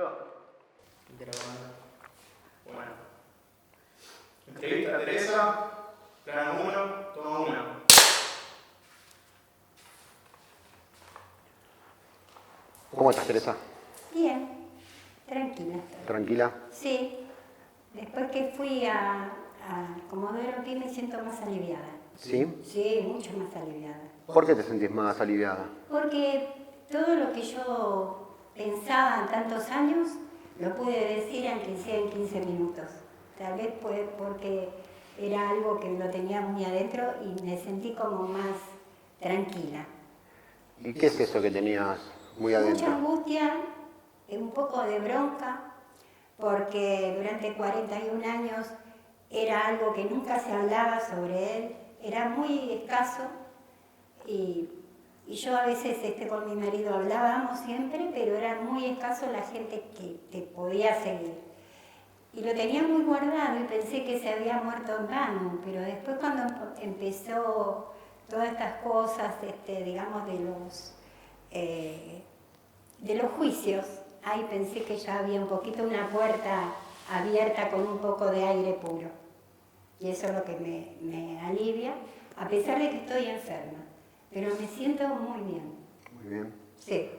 ¿Listo? Grabando. Bueno. Entrevista a Teresa, plano 1, toma 1. ¿Cómo estás, Teresa? Bien, tranquila. ¿Tranquila? Sí, después que fui a Comodoro Pi me siento más aliviada. ¿Sí? Sí, mucho más aliviada. ¿Por qué te sentís más aliviada? Porque todo lo que yo pensaba en tantos años lo pude decir aunque sea en 15 minutos. Tal vez fue porque era algo que lo tenía muy adentro y me sentí como más tranquila. ¿Y qué es eso que tenías muy adentro? Mucha angustia, un poco de bronca, porque durante 41 años era algo que nunca se hablaba sobre él, era muy escaso y yo a veces con mi marido hablábamos siempre, pero era muy escaso la gente que te podía seguir. Y lo tenía muy guardado y pensé que se había muerto en vano, pero después cuando empezó todas estas cosas, digamos, de los juicios, ahí pensé que ya había un poquito una puerta abierta con un poco de aire puro. Y eso es lo que me alivia, a pesar de que estoy enferma. Pero me siento muy bien. Muy bien. Sí.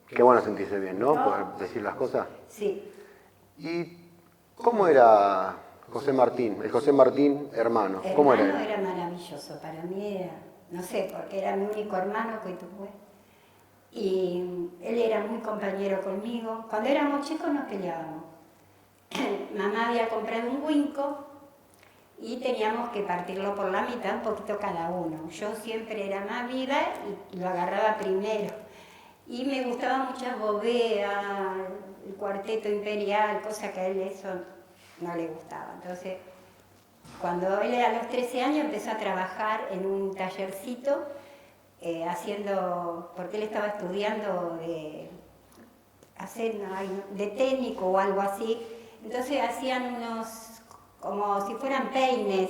Qué bueno sentirse bien, ¿no? ¿No? Poder decir las cosas. Sí. ¿Y cómo era José Martín? El José Martín hermano. ¿Cómo era Hermano él? era maravilloso, para mí era, no sé, porque era mi único hermano que tuve. Y él era muy compañero conmigo. Cuando éramos chicos nos peleábamos. Mamá había comprado un Winco y teníamos que partirlo por la mitad, un poquito cada uno. Yo siempre era más viva y lo agarraba primero. Y me gustaba mucho Bovea, el Cuarteto Imperial, cosa que a él eso no le gustaba. Entonces, cuando él a los 13 años empezó a trabajar en un tallercito, porque él estaba estudiando de técnico o algo así, entonces hacían unos, como si fueran peines,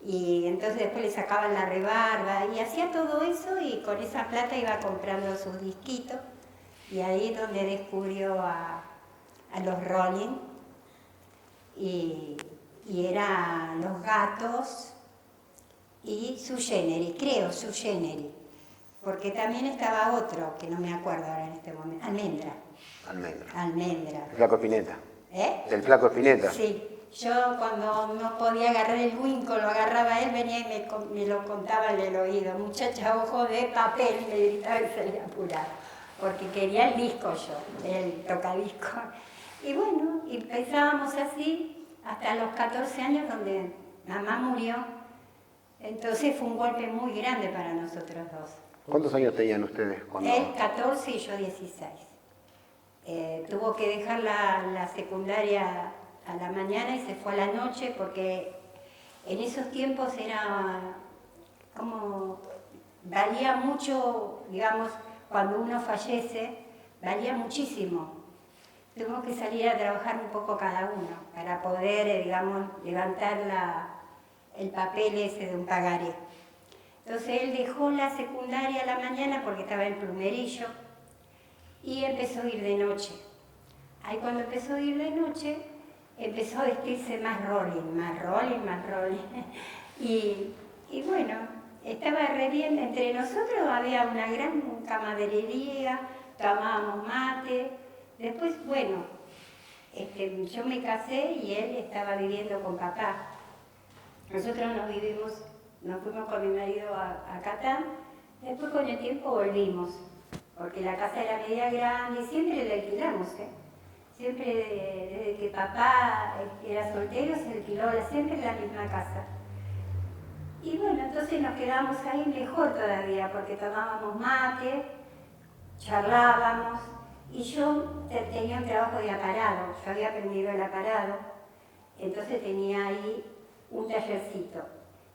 y entonces después le sacaban la rebarba, y hacía todo eso, y con esa plata iba comprando sus disquitos, y ahí es donde descubrió a los Rolling, y eran Los Gatos, y Su Generis, creo, Su Generis. Porque también estaba otro, que no me acuerdo ahora en este momento, Almendra. El Flaco Spinetta. ¿Del Flaco Spinetta? Sí, yo cuando no podía agarrar el Winco, lo agarraba él, venía y me lo contaba en el oído. Muchacha, ojo de papel, me gritaba y salía apurado. Porque quería el disco yo, el tocadisco. Y bueno, empezábamos así hasta los 14 años donde mamá murió. Entonces fue un golpe muy grande para nosotros dos. ¿Cuántos años tenían ustedes cuando...? Él 14 y yo 16. Tuvo que dejar la secundaria a la mañana y se fue a la noche porque en esos tiempos era como, valía mucho, digamos, cuando uno fallece, valía muchísimo. Tuvimos que salir a trabajar un poco cada uno para poder, digamos, levantar el papel ese de un pagaré. Entonces él dejó la secundaria a la mañana porque estaba en Plumerillo y empezó a ir de noche. Ahí cuando empezó a ir de noche, empezó a vestirse más rolling. Y bueno, estaba re bien. Entre nosotros había una gran camaradería, tomábamos mate. Después, bueno, yo me casé y él estaba viviendo con papá. Nosotros nos fuimos con mi marido a Catán, después con el tiempo volvimos, porque la casa era media grande y siempre la alquilamos, Siempre desde que papá era soltero se alquiló siempre la misma casa. Y bueno, entonces nos quedábamos ahí mejor todavía, porque tomábamos mate, charlábamos, y yo tenía un trabajo de aparado, yo había aprendido el aparado, entonces tenía ahí un tallercito.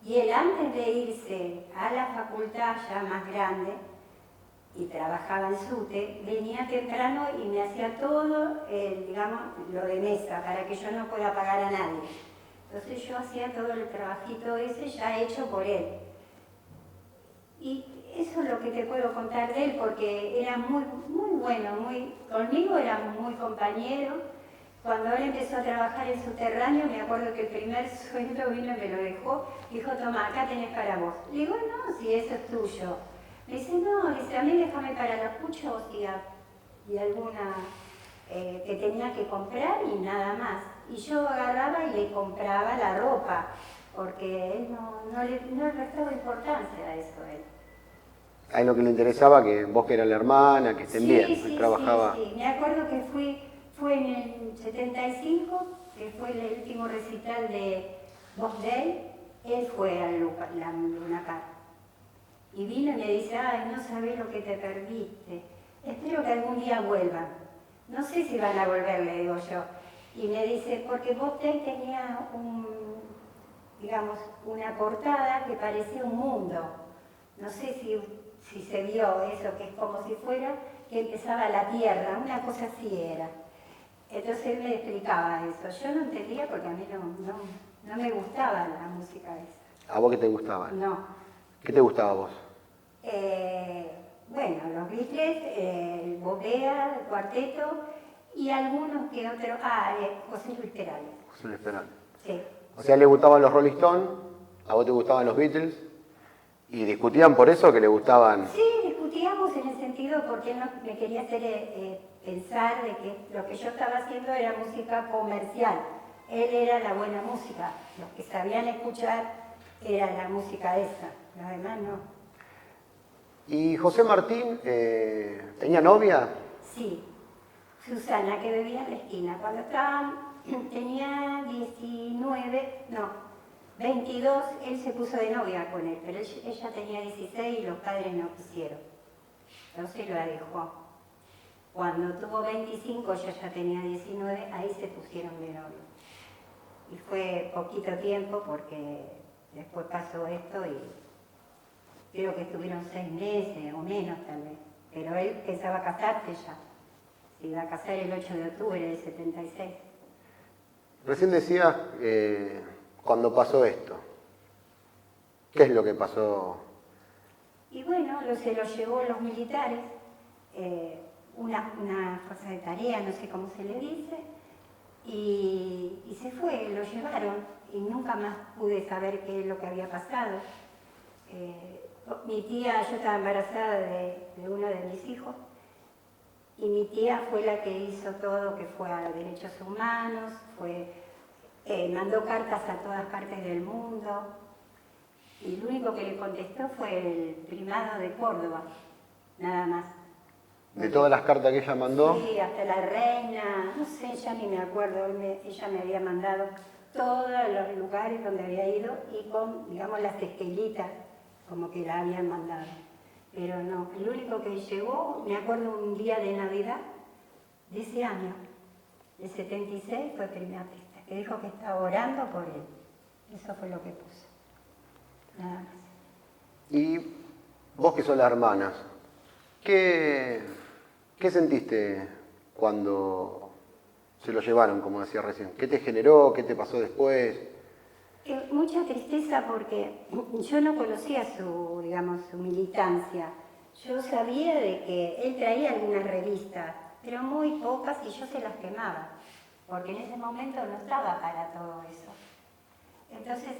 Y él antes de irse a la facultad ya más grande, y trabajaba en SUTE, venía temprano y me hacía todo, digamos, lo de mesa, para que yo no pueda pagar a nadie. Entonces yo hacía todo el trabajito ese ya hecho por él. Y eso es lo que te puedo contar de él, porque era muy, muy bueno, conmigo era muy compañero. Cuando él empezó a trabajar en Subterráneo, me acuerdo que el primer sueldo vino y me lo dejó. Dijo, toma, acá tenés para vos. Le digo, no, si eso es tuyo. Me dice, no, dice, a mí déjame para los puchos y alguna que tenía que comprar y nada más. Y yo agarraba y le compraba la ropa, porque él no le prestaba importancia a eso. A él lo que le interesaba, que vos que eras la hermana, que estén bien. Él trabajaba. Sí. Me acuerdo que fue en el 75, que fue el último recital de Bob Day. Él fue a la Luna Park. Y vino y me dice, ay, no sabés lo que te perdiste. Espero que algún día vuelvan. No sé si van a volver, le digo yo. Y me dice, porque Bob Day tenía una portada que parecía un mundo. No sé si se vio eso, que es como si fuera que empezaba la tierra, una cosa así era. Entonces él me explicaba eso. Yo no entendía porque a mí no me gustaba la música esa. ¿A vos qué te gustaba? No. ¿Qué te gustaba a vos? Bueno, los Beatles, el Bobea, el Cuarteto y algunos que otros. José Luis Perales. José Luis Perales. Sí. O sea, le gustaban los Rolling Stones, a vos te gustaban los Beatles, y discutían por eso que le gustaban. Sí, discutíamos en el sentido porque él no me quería hacer pensar de que lo que yo estaba haciendo era música comercial. Él era la buena música. Los que sabían escuchar era la música esa, los demás no. ¿Y José Martín tenía novia? Sí, Susana, que vivía en la esquina. Cuando tenía 22, él se puso de novia con él, pero ella tenía 16 y los padres no quisieron. Entonces la dejó. Cuando tuvo 25, ella ya tenía 19, ahí se pusieron de novio. Y fue poquito tiempo porque después pasó esto y creo que estuvieron 6 meses o menos tal vez. Pero él pensaba casarse ya. Se iba a casar el 8 de octubre del 76. Recién decías cuando pasó esto. ¿Qué es lo que pasó? Y bueno, se lo llevó los militares, una fuerza de tarea, no sé cómo se le dice, y se fue, lo llevaron y nunca más pude saber qué es lo que había pasado. Mi tía, yo estaba embarazada de uno de mis hijos, y mi tía fue la que hizo todo, que fue a derechos humanos, mandó cartas a todas partes del mundo, y lo único que le contestó fue el primado de Córdoba, nada más. ¿De todas las cartas que ella mandó? Sí, hasta la reina, no sé, ya ni me acuerdo, ella me había mandado todos los lugares donde había ido y con, digamos, las esquelitas, como que la habían mandado. Pero no, el único que llegó, me acuerdo un día de Navidad de ese año, el 76, fue primatista, que dijo que estaba orando por él. Eso fue lo que puso. Nada más. Y vos que sos las hermanas, ¿qué sentiste cuando se lo llevaron, como decía recién? ¿Qué te generó? ¿Qué te pasó después? Mucha tristeza porque yo no conocía su militancia. Yo sabía de que él traía algunas revistas, pero muy pocas y yo se las quemaba, porque en ese momento no estaba para todo eso. Entonces,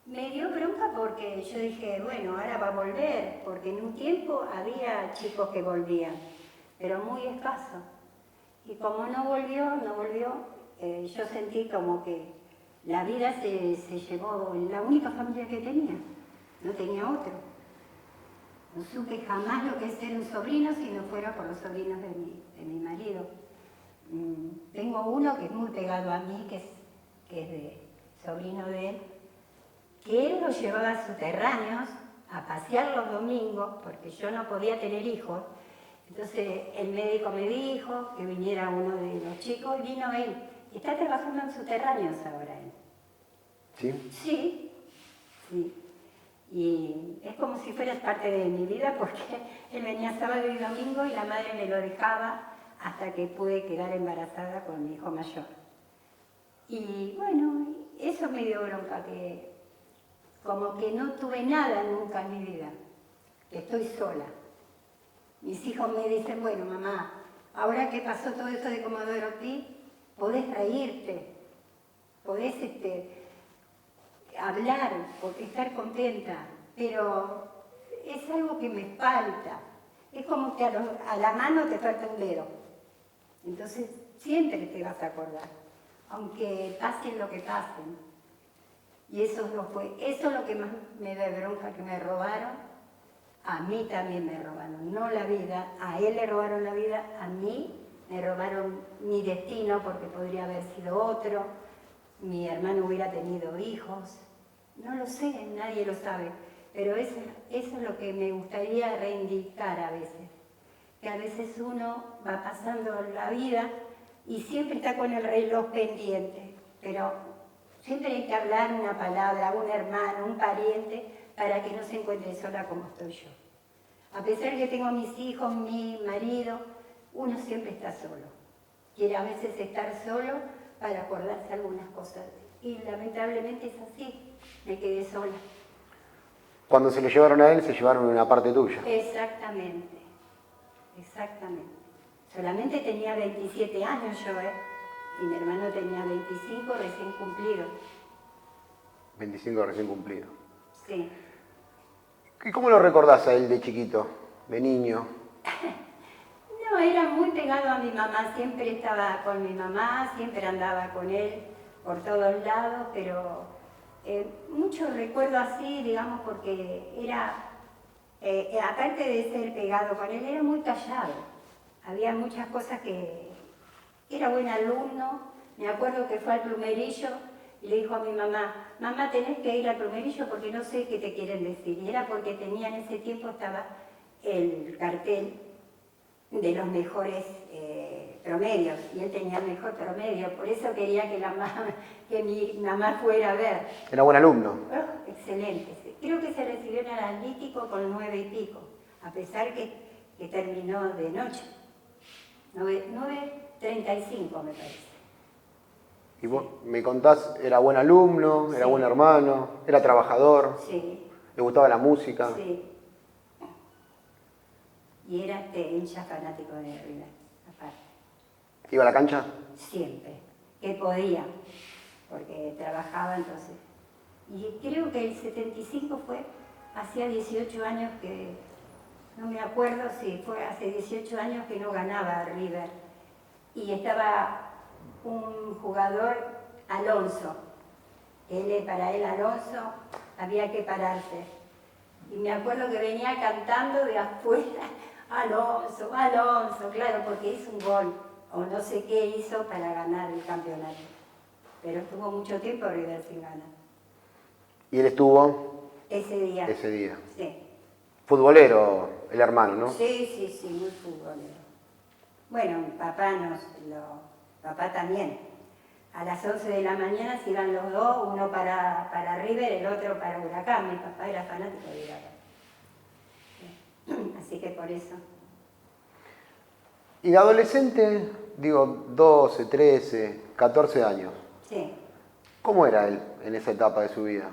me dio bronca porque yo dije, bueno, ahora va a volver, porque en un tiempo había chicos que volvían, pero muy escaso. Y como no volvió, yo sentí como que la vida se llevó la única familia que tenía, no tenía otro. No supe jamás lo que es ser un sobrino si no fuera por los sobrinos de mi marido. Tengo uno que es muy pegado a mí, que es de sobrino de él, que él lo llevaba a Subterráneos a pasear los domingos, porque yo no podía tener hijos. Entonces el médico me dijo que viniera uno de los chicos y vino él. Está trabajando en Subterráneos ahora él. ¿Sí? Sí, sí. Y es como si fuera parte de mi vida porque él venía sábado y domingo y la madre me lo dejaba hasta que pude quedar embarazada con mi hijo mayor. Y bueno, eso me dio bronca, que como que no tuve nada nunca en mi vida, que estoy sola. Mis hijos me dicen, bueno, mamá, ahora que pasó todo eso de Comodoro Pi, podés reírte, podés hablar, estar contenta, pero es algo que me falta. Es como que a la mano te falta un dedo. Entonces, siempre te vas a acordar, aunque pasen lo que pasen. Y eso es lo que más me da bronca, que me robaron. A mí también me robaron, no la vida. A él le robaron la vida, a mí me robaron mi destino, porque podría haber sido otro. Mi hermano hubiera tenido hijos. No lo sé, nadie lo sabe. Pero eso es lo que me gustaría reivindicar a veces. Que a veces uno va pasando la vida y siempre está con el reloj pendiente. Pero siempre hay que hablar una palabra, un hermano, un pariente, para que no se encuentre sola como estoy yo. A pesar que tengo mis hijos, mi marido, uno siempre está solo. Quiere a veces estar solo para acordarse algunas cosas. Y lamentablemente es así, me quedé sola. Cuando se lo llevaron a él, se llevaron una parte tuya. Exactamente, exactamente. Solamente tenía 27 años yo, y mi hermano tenía 25 recién cumplidos. 25 recién cumplidos. Sí. ¿Y cómo lo recordás a él de chiquito, de niño? No, era muy pegado a mi mamá, siempre estaba con mi mamá, siempre andaba con él por todos lados, pero mucho recuerdo así, digamos, porque era, aparte de ser pegado con él, era muy callado. Había muchas cosas que era buen alumno. Me acuerdo que fue al plumerillo y le dijo a mi mamá, mamá, tenés que ir al plumerillo porque no sé qué te quieren decir. Y era porque tenía en ese tiempo, estaba el cartel de los mejores promedios, y él tenía el mejor promedio, por eso quería que mi mamá fuera a ver. Era buen alumno. Oh, excelente. Creo que se recibió en el Analítico con 9 y pico, a pesar que terminó de noche. 9:35 me parece. Y vos me contás, era buen alumno, era Sí. buen hermano, era trabajador, Sí, le gustaba la música. sí. Y era hincha fanático de River, aparte. ¿Iba a la cancha? Siempre, que podía, porque trabajaba entonces. Y creo que el 75 hacía 18 años que, no me acuerdo si fue hace 18 años que no ganaba River. Y estaba un jugador, Alonso. Para él Alonso había que pararse. Y me acuerdo que venía cantando de afuera, Alonso, Alonso, claro, porque hizo un gol, o no sé qué hizo para ganar el campeonato. Pero estuvo mucho tiempo River sin ganar. Y él estuvo Ese día. ese día. Sí. Futbolero, el hermano, ¿no? Sí, muy futbolero. Bueno, papá también. A las 11 de la mañana se iban los dos, uno para River, el otro para Huracán. Mi papá era fanático de Huracán. Así que por eso. Y de adolescente, digo, 12, 13, 14 años. Sí. ¿Cómo era él en esa etapa de su vida?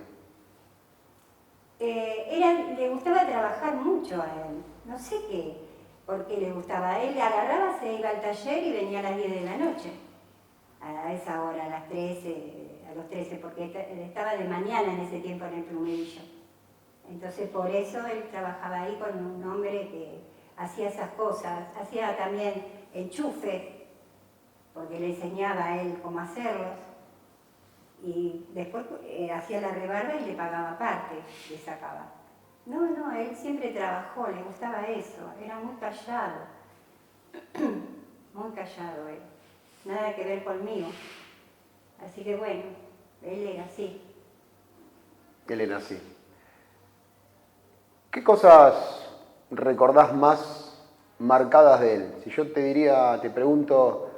Le gustaba trabajar mucho a él. No sé por qué le gustaba. A él agarraba, se iba al taller y venía a las 10 de la noche. A esa hora, a los 13, porque él estaba de mañana en ese tiempo en el plumerillo. Entonces por eso él trabajaba ahí con un hombre que hacía esas cosas. Hacía también enchufe, porque le enseñaba a él cómo hacerlos. Y después hacía la rebarba y le pagaba aparte, le sacaba. No, él siempre trabajó, le gustaba eso, era muy callado. Muy callado él. Nada que ver conmigo. Así que bueno, él era así. Él era así. ¿Qué cosas recordás más marcadas de él? Si yo te pregunto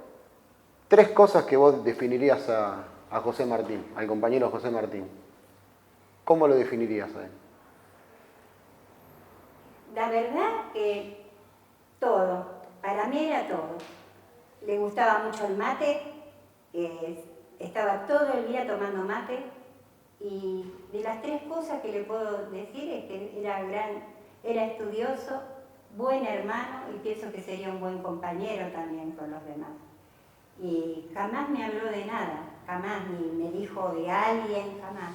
3 cosas que vos definirías a José Martín, al compañero José Martín. ¿Cómo lo definirías a él? La verdad que todo, para mí era todo. Le gustaba mucho el mate, estaba todo el día tomando mate, Y de las tres cosas que le puedo decir es que era estudioso, buen hermano y pienso que sería un buen compañero también con los demás. Y jamás me habló de nada, jamás ni me dijo de alguien, jamás.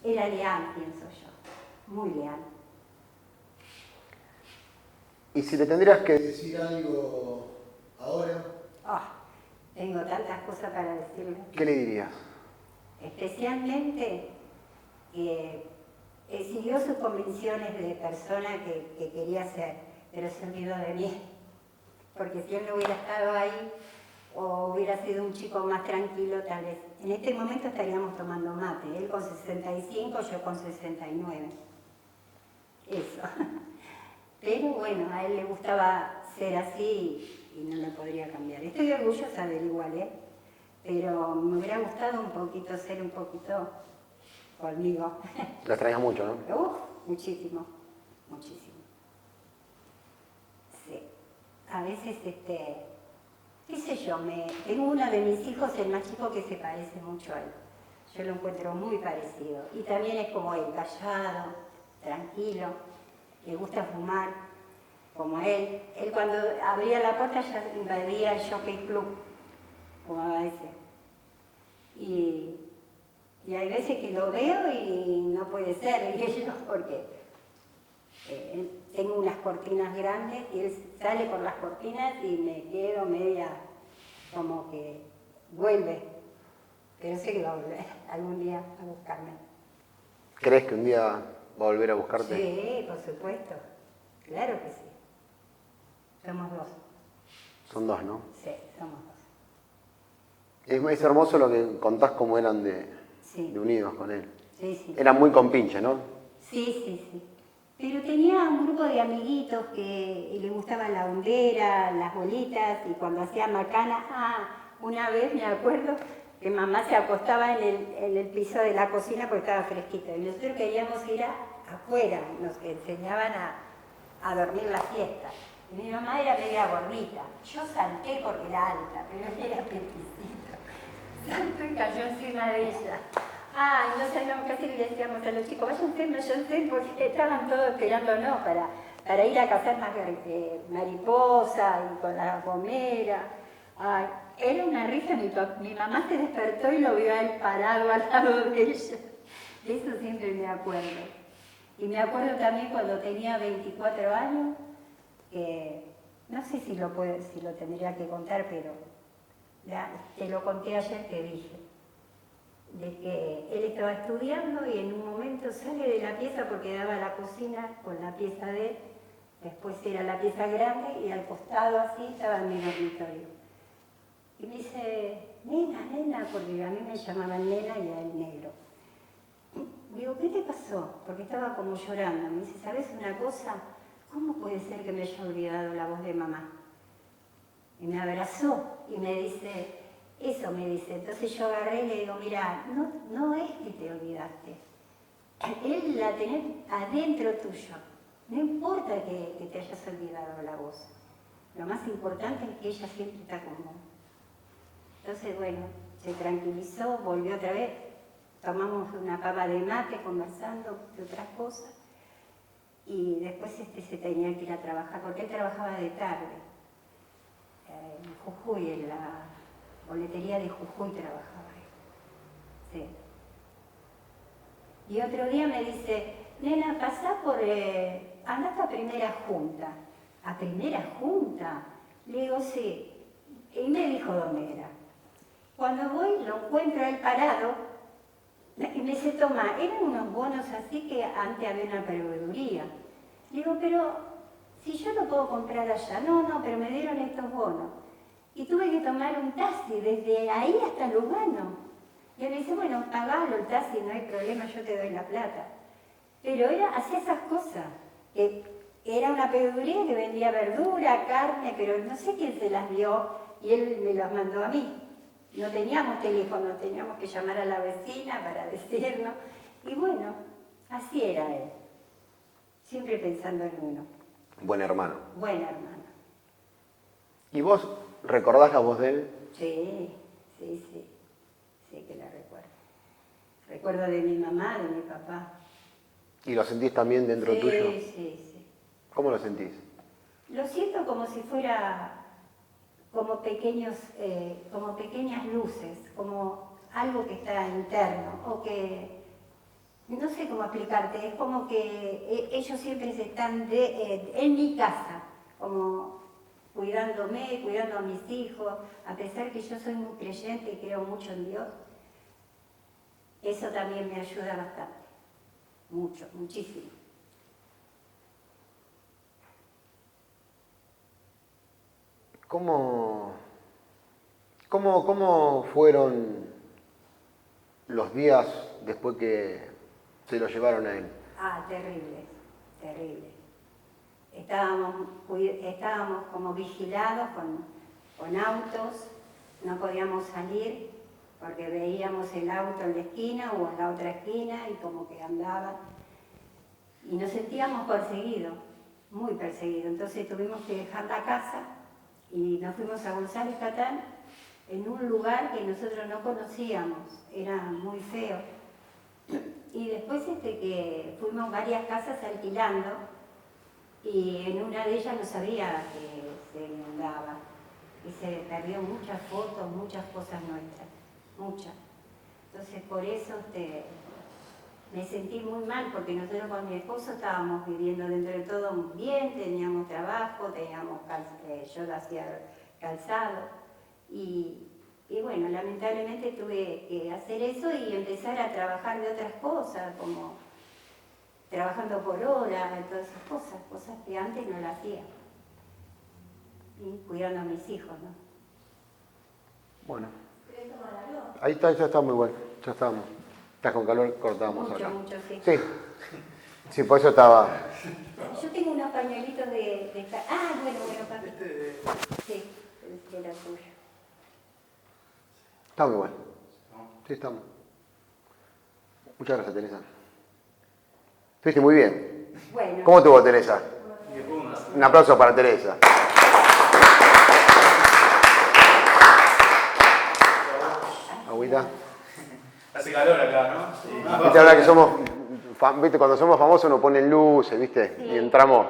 Era leal, pienso yo, muy leal. Y si le tendrías que decir algo ahora, Tengo tantas cosas para decirle. ¿qué le dirías? Especialmente que siguió sus convicciones de persona que quería ser, pero se olvidó de mí. Porque si él no hubiera estado ahí o hubiera sido un chico más tranquilo, tal vez. En este momento estaríamos tomando mate, él con 65, yo con 69. Eso. Pero bueno, a él le gustaba ser así y no lo podría cambiar. Estoy orgullosa de él igual, pero me hubiera gustado un poquito ser un poquito conmigo. Lo extrañas mucho, ¿no? Muchísimo, muchísimo. Sí. A veces, qué sé yo, tengo uno de mis hijos, el más chico, que se parece mucho a él. Yo lo encuentro muy parecido. Y también es como él, callado, tranquilo, le gusta fumar, como él. Él cuando abría la puerta ya invadía el Jockey Club, como a veces. Y hay veces que lo veo y no puede ser, diría yo, porque tengo unas cortinas grandes y él sale por las cortinas y me quedo media como que vuelve. Pero sé que va a volver algún día a buscarme. ¿Crees que un día va a volver a buscarte? Sí, por supuesto. Claro que sí. Somos dos. Son dos, ¿no? Sí, somos dos. Es hermoso lo que contás cómo eran de unidos con él. Sí, sí. Eran muy compinche, ¿no? Sí. Pero tenía un grupo de amiguitos que le gustaba la hondera, las bolitas, y cuando hacía macana, una vez me acuerdo que mamá se acostaba en el piso de la cocina porque estaba fresquito, y nosotros queríamos ir afuera, nos enseñaban a dormir la siesta. Y mi mamá era media gordita, yo salté porque era alta, pero ella era peticito. Saltó y cayó encima de ella. No sabíamos qué hacer y le decíamos a los chicos, váyanse, porque estaban todos esperándonos para ir a cazar mariposas y con la gomera. Era una risa, mi mamá se despertó y lo vio a él parado al lado de ella. De eso siempre me acuerdo. Y me acuerdo también cuando tenía 24 años, no sé si lo tendría que contar, pero te lo conté ayer, te dije, de que él estaba estudiando y en un momento sale de la pieza porque daba la cocina con la pieza de él, después era la pieza grande y al costado así estaba mi dormitorio. Y me dice, nena, porque a mí me llamaban nena y a él negro. Digo, ¿qué te pasó? Porque estaba como llorando. Me dice, ¿sabes una cosa? ¿Cómo puede ser que me haya olvidado la voz de mamá? Y me abrazó y me dice, eso me dice. Entonces yo agarré y le digo, mira, no es que te olvidaste. Él la tenés adentro tuyo. No importa que te hayas olvidado la voz. Lo más importante es que ella siempre está con vos. Entonces, bueno, se tranquilizó, volvió otra vez. Tomamos una pava de mate conversando de otras cosas. Y después se tenía que ir a trabajar, porque él trabajaba de tarde. En Jujuy, en la boletería de Jujuy trabajaba él. Sí. Y otro día me dice, nena, pasá andá a primera junta. ¿A primera junta? Le digo, sí. Y me dijo dónde era. Cuando voy, lo encuentro él parado, y me dice, toma, eran unos bonos así que antes había una proveeduría. Digo, pero si yo lo puedo comprar allá. No, pero me dieron estos bonos. Y tuve que tomar un taxi desde ahí hasta Lugano. Y él me dice, bueno, pagalo el taxi, no hay problema, yo te doy la plata. Pero hacía esas cosas. Era una proveeduría que vendía verdura, carne, pero no sé quién se las dio y él me las mandó a mí. No teníamos teléfono, teníamos que llamar a la vecina para decirnos. Y bueno, así era él. Siempre pensando en uno. Buen hermano. Buen hermano. ¿Y vos recordás la voz de él? Sí que la recuerdo. Recuerdo de mi mamá, de mi papá. ¿Y lo sentís también dentro tuyo? Sí. ¿Cómo lo sentís? Lo siento como si fuera como como pequeñas luces, como algo que está interno, o que, no sé cómo explicarte, es como que ellos siempre están en mi casa, como cuidándome, cuidando a mis hijos, a pesar que yo soy muy creyente y creo mucho en Dios, eso también me ayuda bastante, mucho, muchísimo. ¿Cómo fueron los días después que se lo llevaron a él? Ah, terrible, terrible. Estábamos como vigilados con autos, no podíamos salir porque veíamos el auto en la esquina o en la otra esquina y como que andaba. Y nos sentíamos perseguidos, muy perseguidos. Entonces tuvimos que dejar la casa y nos fuimos a González Catán en un lugar que nosotros no conocíamos, era muy feo. Y después que fuimos varias casas alquilando y en una de ellas no sabía que se inundaba y se perdió muchas fotos, muchas cosas nuestras, muchas. Entonces por eso me sentí muy mal porque nosotros con mi esposo estábamos viviendo dentro de todo bien, teníamos trabajo, yo hacía calzado y bueno, lamentablemente tuve que hacer eso y empezar a trabajar de otras cosas, como trabajando por hora, todas esas cosas que antes no las hacía. Y cuidando a mis hijos, ¿no? Bueno. Ahí está, ya está muy bueno, ya estamos. Estás con calor, cortamos acá. Mucho, sí. Sí, por eso estaba. Yo tengo unos pañuelitos de... Ah, bueno, papi. Sí, de la tuya. Está muy bueno. Sí, estamos. Muchas gracias, Teresa. Estuviste muy bien. Bueno. ¿Cómo estuvo, Teresa? Un aplauso para Teresa. Agüita. Hace calor acá, ¿no? Sí. Viste, ahora que somos, viste, cuando somos famosos nos ponen luces, viste, Sí. y entramos.